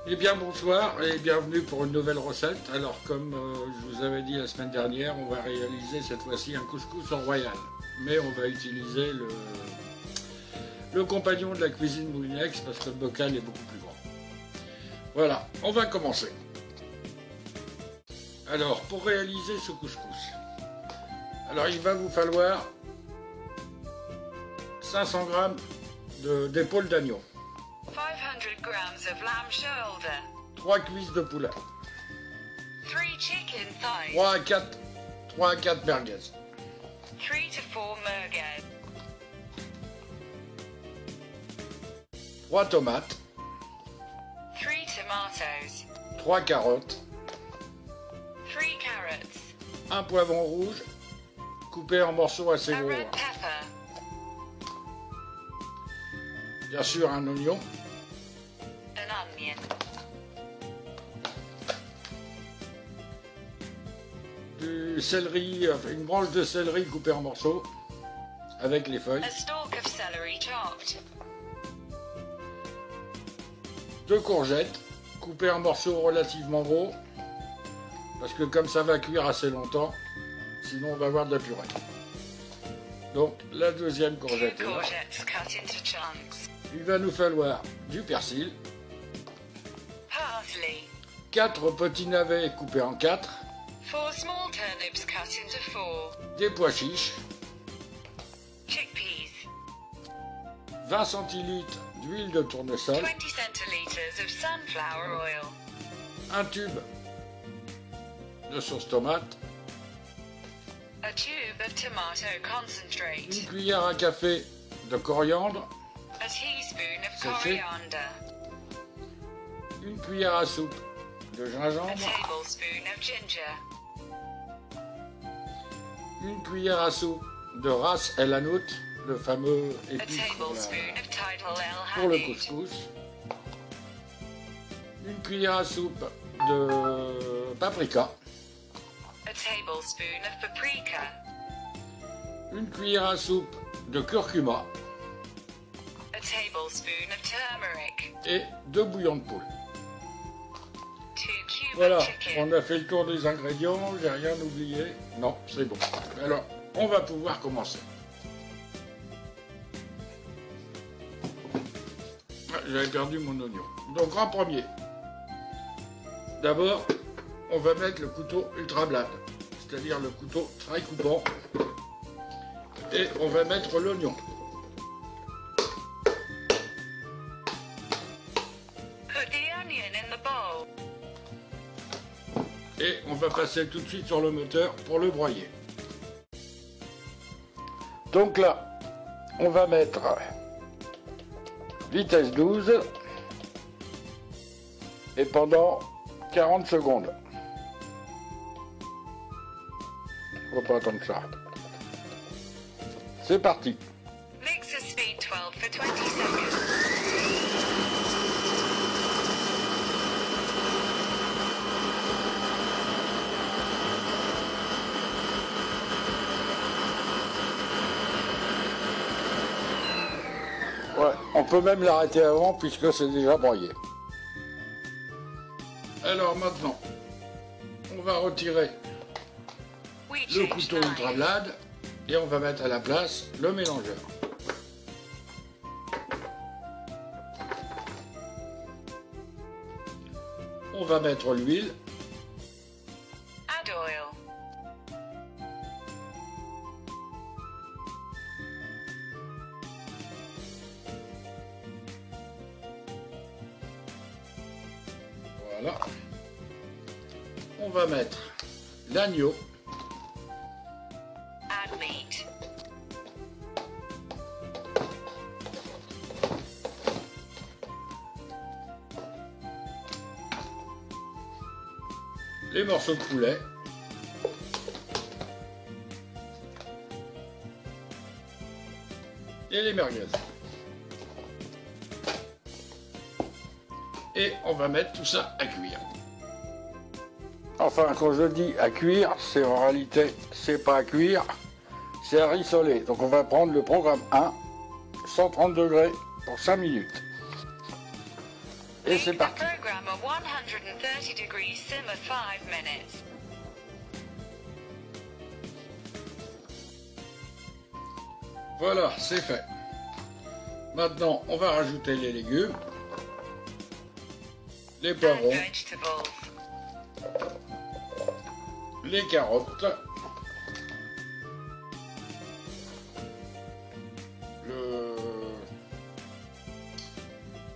Eh bien bonsoir et bienvenue pour une nouvelle recette. Alors comme je vous avais dit la semaine dernière, on va réaliser cette fois-ci un couscous en royal. Mais on va utiliser le compagnon de la cuisine Moulinex parce que le bocal est beaucoup plus grand. Voilà, on va commencer. Alors pour réaliser ce couscous, alors il va vous falloir 500 g d'épaule d'agneau. 500 grams of lamb shoulder. 3 cuisses de poulet. 3 chicken thighs. 3 à 4 merguez. 3 to 4 merguez. 3 tomates. 3 tomatoes. 3 carottes. 3 carrots. Un poivron rouge coupé en morceaux assez A gros. red pepper. Bien sûr un oignon. An onion. Du céleri, enfin, une branche de céleri coupée en morceaux avec les feuilles. A stalk of celery chopped. 2 courgettes coupées en morceaux relativement gros parce que comme ça va cuire assez longtemps, sinon on va avoir de la purée. Donc la deuxième 2 courgette est là. courgettes cut into chunks. Il va nous falloir du persil, Parsley. 4 petits navets coupés en 4, 4 small turnips cut into 4. des pois chiches, Chickpeas. 20 centilitres d'huile de tournesol, 20 centiliters of sunflower oil. un tube de sauce tomate, A tube of tomato concentrate. une cuillère à café de coriandre, A teaspoon of Sachet. coriander. une cuillère à soupe de A gingembre, tablespoon of ginger. une cuillère à soupe de ras el hanout, le fameux A épice tablespoon of Tidal pour le El Hanout. couscous, une cuillère à soupe de paprika, A tablespoon of paprika. une cuillère à soupe de curcuma A tablespoon of turmeric. et 2 bouillons de poule. 2 cubes Voilà, of chicken. on a fait le tour des ingrédients, j'ai rien oublié. Non, c'est bon. Alors, on va pouvoir commencer. Ah, j'avais perdu mon oignon. Donc en premier, d'abord, on va mettre le couteau ultra blade, c'est-à-dire le couteau très coupant, et on va mettre l'oignon. Put the onion in the bowl. Et on va passer tout de suite sur le moteur pour le broyer. Donc là, on va mettre vitesse 12 et pendant 40 secondes. On va pas attendre ça. C'est parti. Mix at speed 12 for 20 seconds. Ouais, on peut même l'arrêter avant puisque c'est déjà broyé. Alors maintenant, on va retirer We le change couteau the ultra knife. blade et on va mettre à la place le mélangeur. On va mettre l'huile, Add oil. voilà. On va mettre l'agneau, Add meat. les morceaux de poulet, et les merguez. Et on va mettre tout ça à cuire. Enfin, quand je dis à cuire, c'est en réalité, c'est pas à cuire, c'est à rissoler. Donc on va prendre le programme 1, 130 degrés pour 5 minutes. Et c'est Make the parti. program a 130 degree simmer 5 minutes. Voilà, c'est fait. Maintenant, on va rajouter les légumes, les And poivrons, vegetables. les carottes,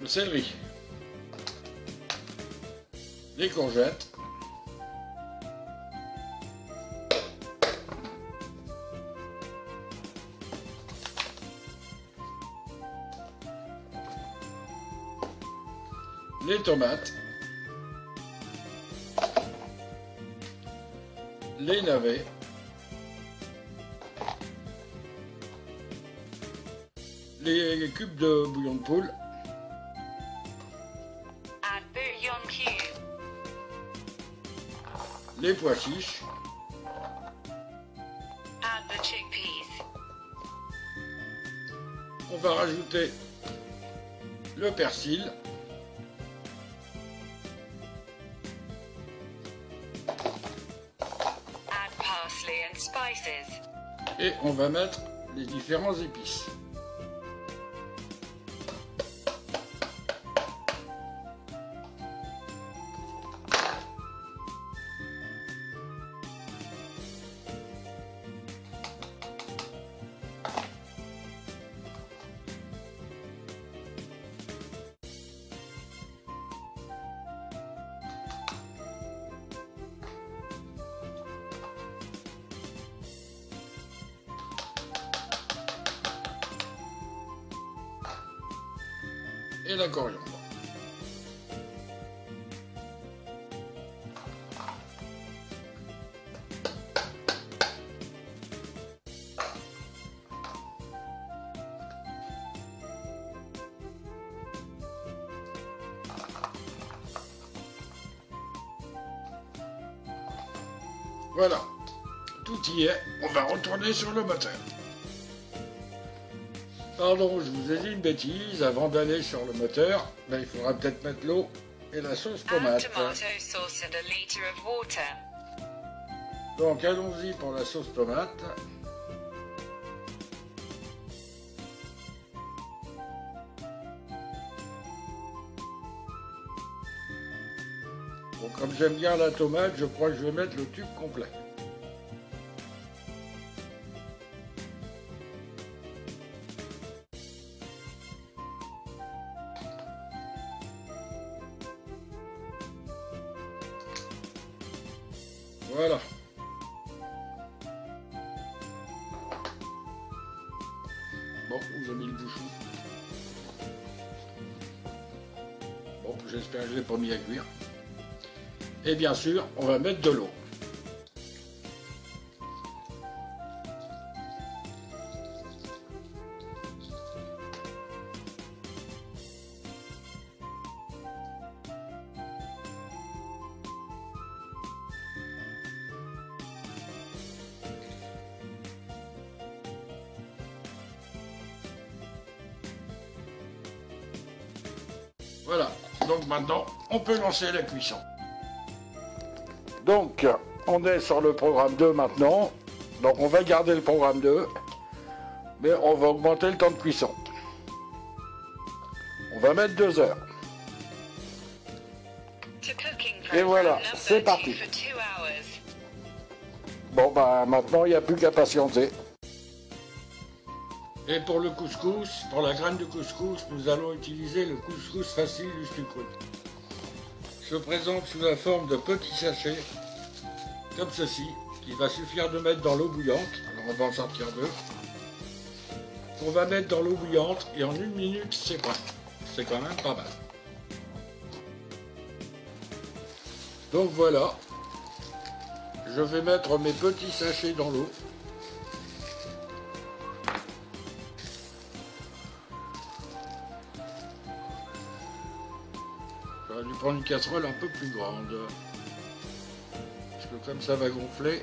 le céleri, les courgettes, les tomates, les navets, les cubes de bouillon de poule, Add bouillon cube. les pois chiches, Add the chickpeas. on va rajouter le persil, Add parsley and spices. et on va mettre les différents épices. Et la coriandre. Voilà, tout y est, on va retourner sur le moteur. Pardon, je vous ai dit une bêtise, avant d'aller sur le moteur, ben, il faudra peut-être mettre l'eau et la sauce Add tomate. tomato sauce and a litre of water. Donc allons-y pour la sauce tomate. Bon, comme j'aime bien la tomate, je crois que je vais mettre le tube complet. Voilà. Bon, où j'ai mis le bouchon? Bon, j'espère que je l'ai pas mis à cuire. Et bien sûr, on va mettre de l'eau. Voilà, donc maintenant, on peut lancer la cuisson. Donc, on est sur le programme 2 maintenant. Donc, on va garder le programme 2, mais on va augmenter le temps de cuisson. On va mettre 2 heures. To cooking Et voilà, program number c'est 2 parti. for 2 hours. Bon, bah maintenant, il n'y a plus qu'à patienter. Et pour le couscous, pour la graine de couscous, nous allons utiliser le couscous facile du sucre. Se présente sous la forme de petits sachets, comme ceci, qu'il va suffire de mettre dans l'eau bouillante. Alors on va en sortir 2. On va mettre dans l'eau bouillante et en 1 minute, c'est prêt. C'est quand même pas mal. Donc voilà, je vais mettre mes petits sachets dans l'eau. J'aurais dû prendre une casserole un peu plus grande. Parce que comme ça va gonfler.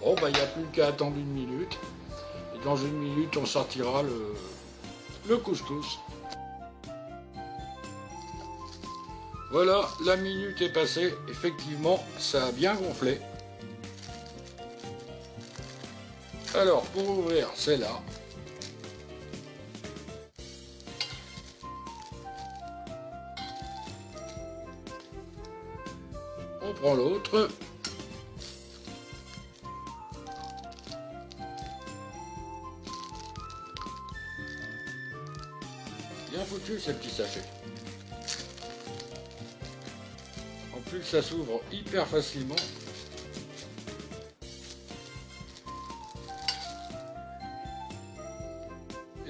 Bon, bah, il n'y a plus qu'à attendre 1 minute. Et dans 1 minute, on sortira le couscous. Voilà, la minute est passée. Effectivement, ça a bien gonflé. Alors, pour ouvrir, c'est là. On prend l'autre. Bien foutu, ces petits sachets. En plus, ça s'ouvre hyper facilement.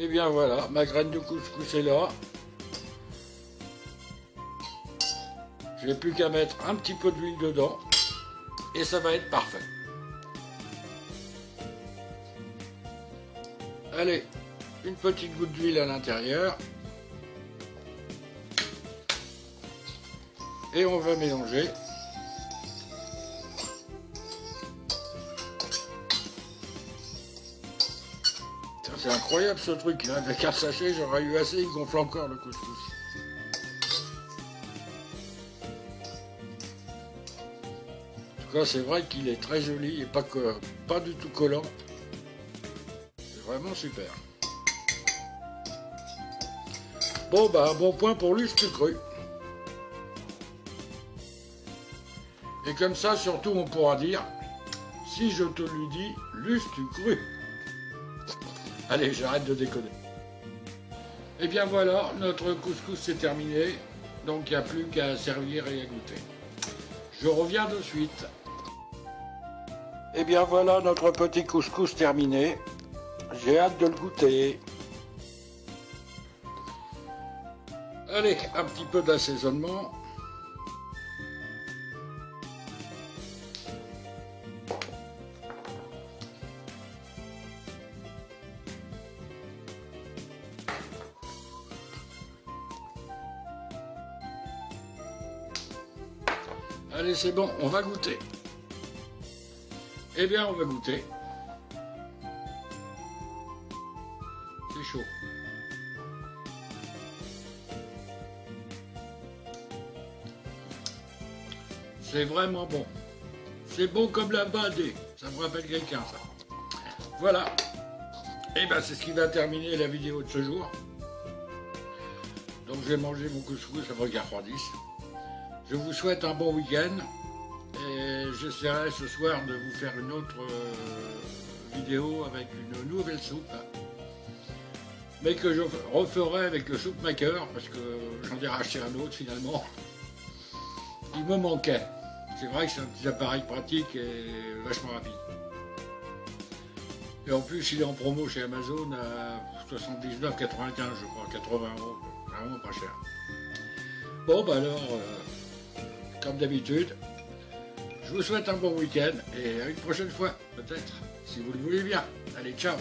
Et bien voilà, ma graine de couscous est là. J'ai plus qu'à mettre un petit peu d'huile dedans et ça va être parfait. Allez, une petite goutte d'huile à l'intérieur. Et on va mélanger. C'est incroyable ce truc là, avec un sachet j'aurais eu assez, il gonfle encore le couscous. En tout cas c'est vrai qu'il est très joli et pas du tout collant. C'est vraiment super. Bon bah un bon point pour l'ustre cru. Et comme ça surtout on pourra dire, si je te le dis, l'ustre cru. Allez, j'arrête de déconner. Et bien voilà, notre couscous c'est terminé. Donc il n'y a plus qu'à servir et à goûter. Je reviens de suite. Et bien voilà notre petit couscous terminé. J'ai hâte de le goûter. Allez, un petit peu d'assaisonnement. Allez, c'est bon, on va goûter. Eh bien, on va goûter. C'est chaud. C'est vraiment bon. C'est bon comme la badée. Ça me rappelle quelqu'un, ça. Voilà. Et bien, c'est ce qui va terminer la vidéo de ce jour. Donc, je vais manger mon couscous avant qu'il refroidisse. Je vous souhaite un bon week-end et j'essaierai ce soir de vous faire une autre vidéo avec une nouvelle soupe, mais que je referai avec le soup maker parce que j'en ai racheté un autre finalement. Il me manquait. C'est vrai que c'est un petit appareil pratique et vachement rapide. Et en plus il est en promo chez Amazon à 79,95 je crois, 80 €, vraiment pas cher. Bon bah alors... comme d'habitude, je vous souhaite un bon week-end et à une prochaine fois, peut-être, si vous le voulez bien. Allez, ciao!